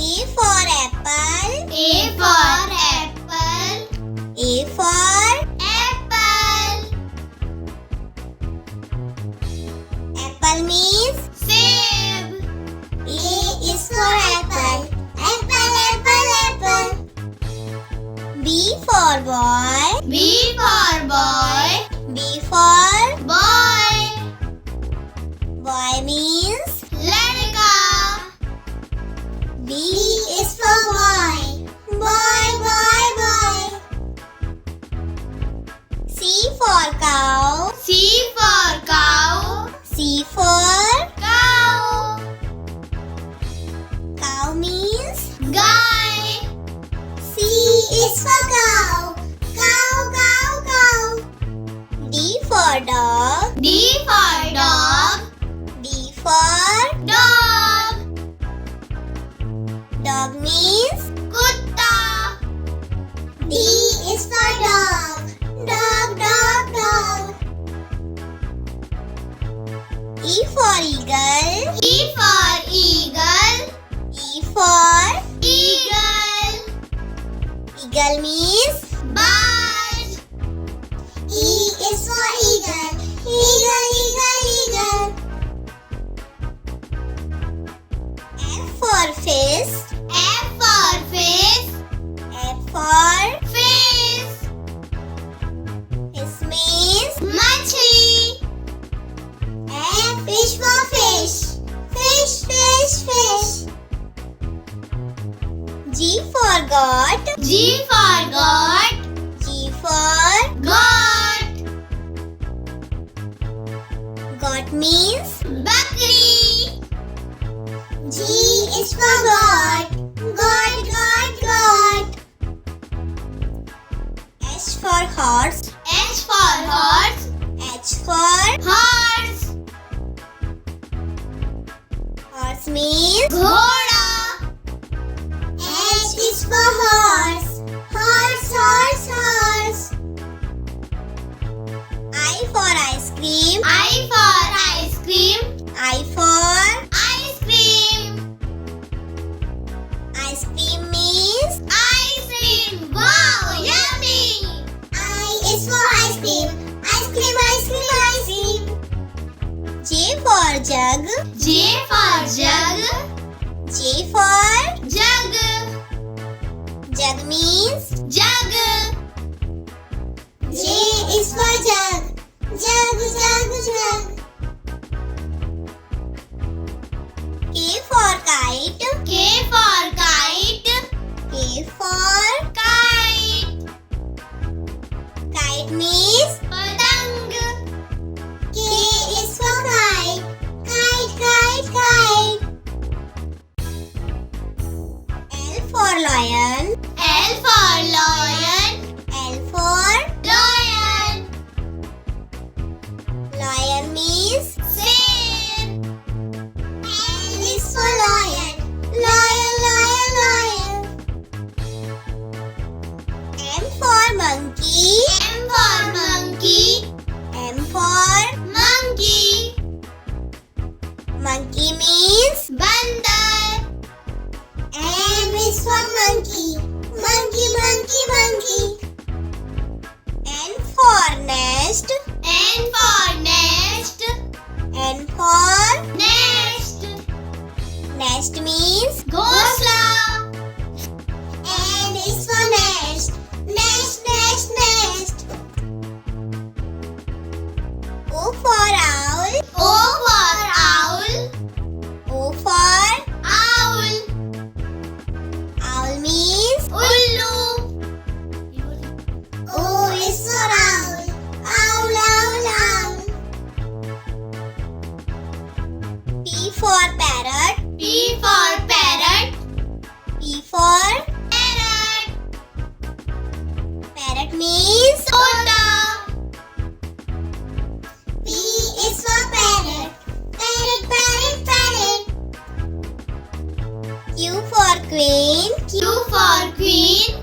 A for apple. A for apple. A for Apple. apple means Seb. A is for apple. Apple, apple, apple. B for boy. B for boy. B for Boy. boy means Ladka. B is for boy. Boy, boy, boy. C for cow. C for cow. C for Cow. cow means Guy. C is for cow. Cow, cow, cow. D for dog. D for dog. D for Dog. dog means Kutta. D is for dog. Dog, dog, dog. E for eagle. E for eagle. E for Eagle. eagle means Bird. E is for eagle. Eagle, eagle, eagle. F for fish. F for fish. F for Fish. fish means Machli. F is for fish. Fish, fish, fish. G for goat. G for goat. G for Goat. goat means Bakri. G is for goat. Goat, goat, goat. H for horse. H for horse. H for Horse. horse means Ghoda. H is for horse. Horse, horse, horse. I for ice cream. I for ice cream. I for Ice cream. ice cream means Ice cream. Wow, yummy. I is for ice cream. Ice cream, ice cream, ice cream. J for jug. J for jug. J for Jug. jug means Jug. J is for jug. Jug, jug, jug. K for kite. K for kite. K for Kite. kite means Patang. K is for kite. Kite, kite, kite. L for lion. L for lion. L for Lion. lion means Sir. L is for lion. Lion, lion, lion. M for monkey. M for monkey. M for Monkey. monkey means Bandar. M is for monkey. Monkey, monkey, monkey. N for nest. N for nest. N for Nest. nest means Ghosla. N is for nest. Nest, nest, nest. O for owl. O for owl. O for Owl. owl means Ullu. O is for owl. Owl, owl, owl. P for parrot. P for parrot. P for Parrot. parrot means Tota. P is for parrot. Parrot, parrot, parrot. Q for queen. Q for queen.